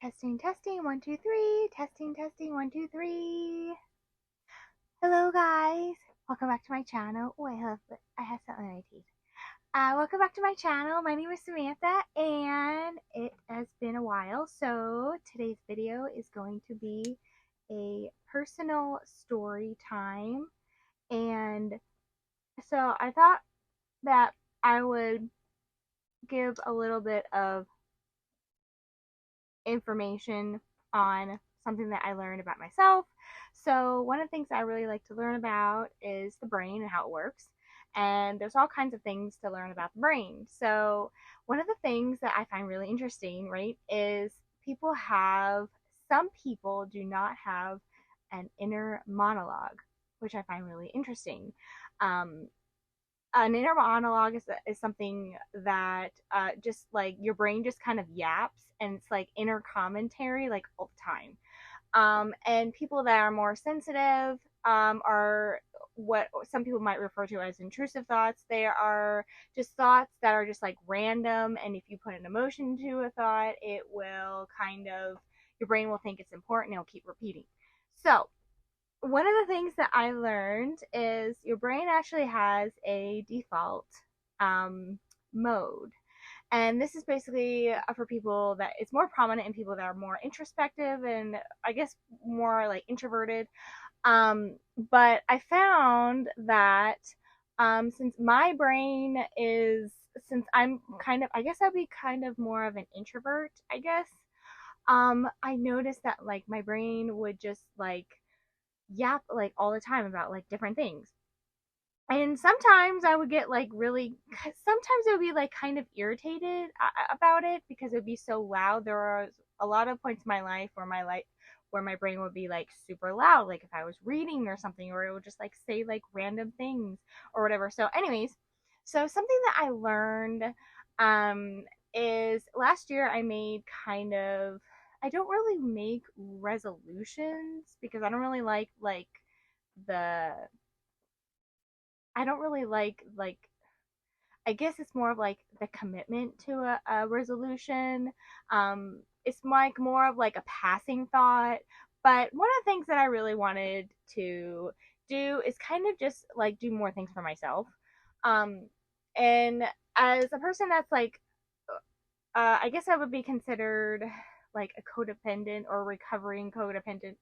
Testing, testing, 1, 2, 3. Testing, testing, 1, 2, 3. Hello, guys. Welcome back to my channel. Oh, I have something in my teeth. Welcome back to my channel. My name is Samantha, and it has been a while. So today's video is going to be a personal story time, and so I thought that I would give a little bit of information on something that I learned about myself. So, one of the things I really like to learn about is the brain and how it works. And there's all kinds of things to learn about the brain. So, one of the things that I find really interesting, right, is some people do not have an inner monologue, which I find really interesting. Um, an inner monologue is something that just like your brain just kind of yaps, and it's like inner commentary like all the time. And people that are more sensitive are what some people might refer to as intrusive thoughts. They are just thoughts that are just like random, and if you put an emotion to a thought, it will kind of, your brain will think it's important, and it'll keep repeating. So one of the things that I learned is your brain actually has a default um, mode. And this is basically for people that it's more prominent in people that are more introspective and I guess more like introverted. But I found that since my brain is, since I'm kind of, I guess I'd be kind of more of an introvert, I guess. I noticed that like my brain would just like yap like all the time about like different things. And sometimes I would get like really, sometimes it would be like kind of irritated about it because it would be so loud. There was a lot of points in my life where my brain would be like super loud, like if I was reading or something, or it would just like say like random things or whatever. So, anyways, so something that I learned um, is last year I made kind of, I don't really make resolutions because I don't really like the I don't really like I guess it's more of like the commitment to a resolution. It's like more of like a passing thought. But one of the things that I really wanted to do is kind of just like do more things for myself. Um, and as a person that's like, I guess I would be considered like a codependent or recovering codependent.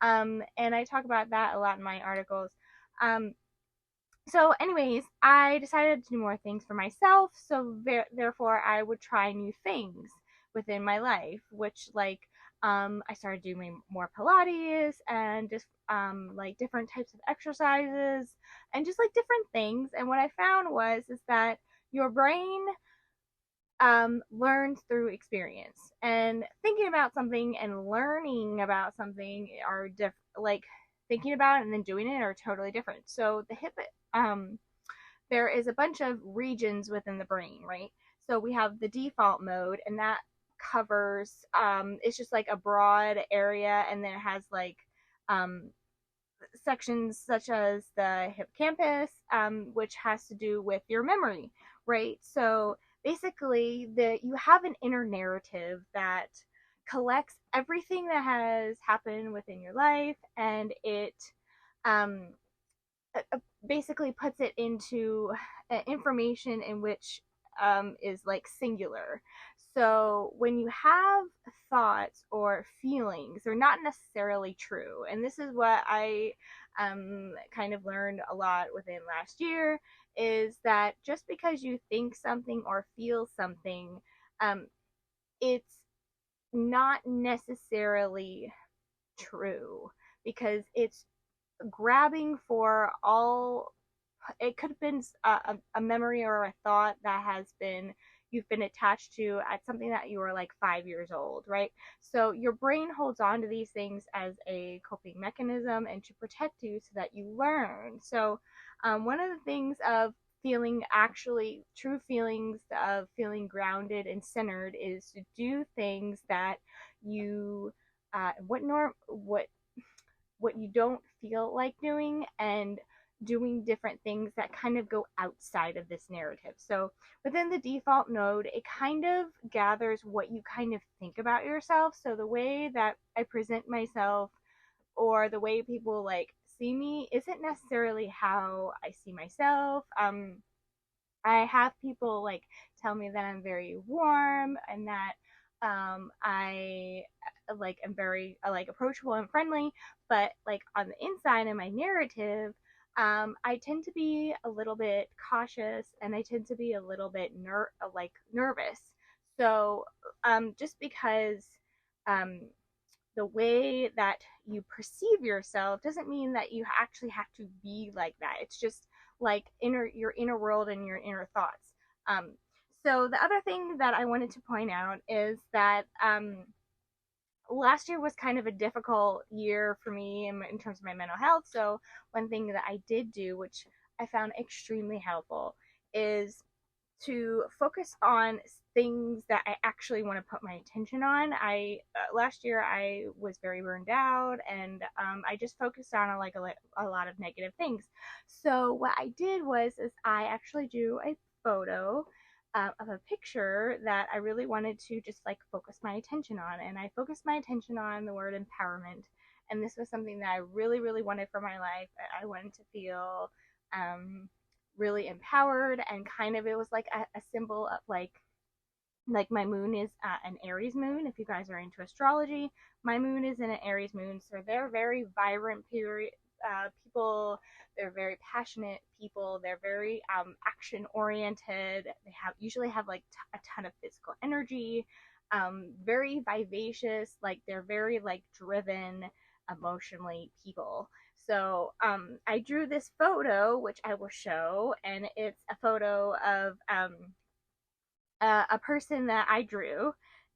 And I talk about that a lot in my articles. Um, so anyways, I decided to do more things for myself, so therefore I would try new things within my life, which like I started doing more Pilates and just like different types of exercises and just like different things. And what I found was is that your brain learns through experience, and thinking about something and learning about something are different. Like thinking about it and then doing it are totally different. So the hip um there is a bunch of regions within the brain, right? So we have the default mode, and that covers it's just like a broad area, and then it has like um sections such as the hippocampus, which has to do with your memory, right? So basically, you have an inner narrative that collects everything that has happened within your life, and it um, basically puts it into information in which is like singular. So when you have thoughts or feelings, they're not necessarily true. And this is what I kind of learned a lot within last year, is that just because you think something or feel something, um, it's not necessarily true, because it's grabbing for all, it could have been a memory or a thought that has been, you've been attached to at something that you were like 5 years old, right? So your brain holds on to these things as a coping mechanism and to protect you so that you learn. So one of the things of feeling, actually true feelings of feeling grounded and centered, is to do things that you what you don't feel like doing, and doing different things that kind of go outside of this narrative. So within the default mode, it kind of gathers what you kind of think about yourself. So the way that I present myself or the way people like see me isn't necessarily how I see myself. I have people like tell me that I'm very warm and that I like am very like approachable and friendly, but like on the inside in my narrative, I tend to be a little bit cautious and I tend to be a little bit like nervous. So just because um, the way that you perceive yourself doesn't mean that you actually have to be like that. It's just like your inner world and your inner thoughts. Um, so the other thing that I wanted to point out is that last year was kind of a difficult year for me in terms of my mental health. So one thing that I did do, which I found extremely helpful, is to focus on things that I actually want to put my attention on. I last year I was very burned out, and I just focused on like a lot of negative things. So what I did was is I actually drew a photo of a picture that I really wanted to just like focus my attention on, and I focused my attention on the word empowerment. And this was something that I really, really wanted for my life. I wanted to feel really empowered, and kind of it was like a symbol of like my moon is an Aries moon. If you guys are into astrology, my moon is in an Aries moon, so they're very vibrant period people. They're very passionate people. They're very action oriented. They have usually have like a ton of physical energy. Very vivacious. Like they're very like driven emotionally people. So I drew this photo, which I will show, and it's a photo of a person that I drew,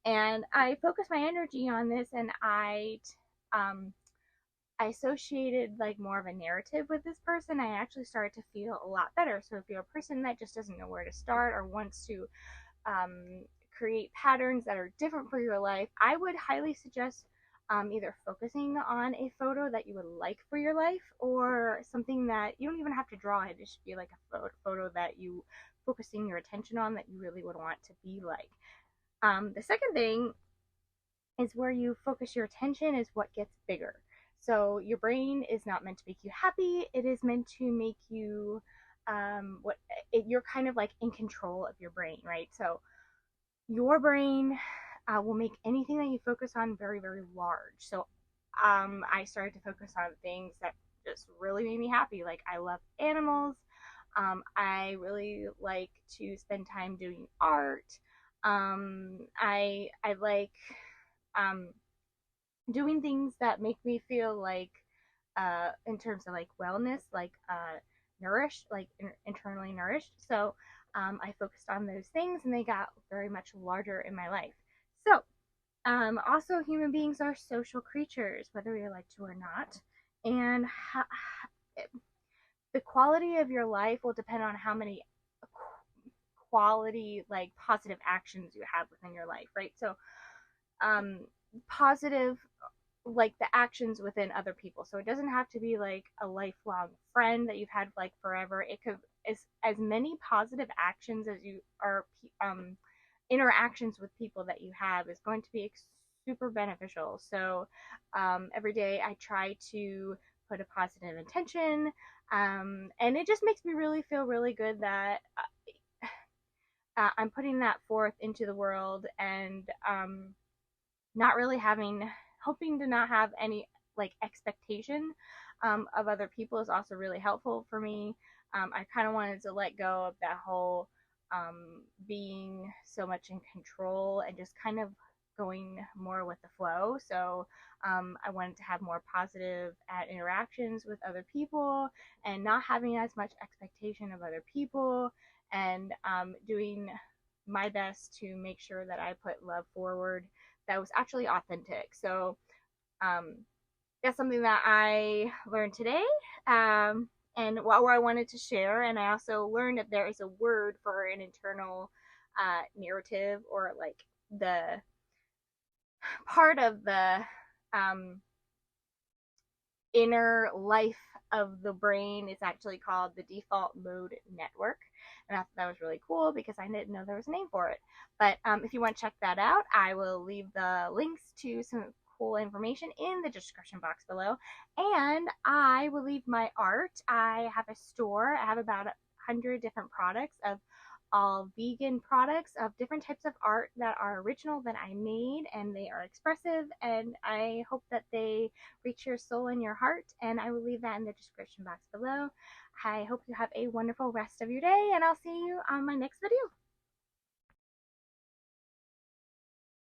and I focused my energy on this, and um, I associated like more of a narrative with this person. I actually started to feel a lot better. So if you're a person that just doesn't know where to start or wants to um, create patterns that are different for your life, I would highly suggest either focusing on a photo that you would like for your life or something that you don't even have to draw. It should be like a photo that you focusing your attention on that you really would want to be like. The second thing is where you focus your attention is what gets bigger. So your brain is not meant to make you happy. It is meant to make you you're kind of like in control of your brain, right? So your brain will make anything that you focus on very, very large. So I started to focus on things that just really made me happy. Like I love animals. I really like to spend time doing art. I like um, doing things that make me feel like in terms of like wellness, like nourished, like internally nourished. So I focused on those things, and they got very much larger in my life. So also, human beings are social creatures, whether you like to or not, and the quality of your life will depend on how many quality, like positive actions you have within your life, right? So um, positive like the actions within other people. So it doesn't have to be like a lifelong friend that you've had like forever. It could as many positive actions as you are interactions with people that you have is going to be super beneficial. So every day I try to put a positive intention, and it just makes me really feel really good that I'm putting that forth into the world, and not really having hoping to not have any like expectation of other people is also really helpful for me. I kind of wanted to let go of that whole being so much in control and just kind of going more with the flow. So I wanted to have more positive interactions with other people and not having as much expectation of other people, and doing my best to make sure that I put love forward that was actually authentic. So um, that's something that I learned today, and what I wanted to share. And I also learned that there is a word for an internal narrative, or like the part of the um, inner life of the brain is actually called the default mode network. And I thought that was really cool because I didn't know there was a name for it. But if you want to check that out, I will leave the links to some cool information in the description box below. And I will leave my art. I have a store. I have about 100 different products of all vegan products of different types of art that are original that I made, and they are expressive, and I hope that they reach your soul and your heart, and I will leave that in the description box below. I hope you have a wonderful rest of your day, and I'll see you on my next video.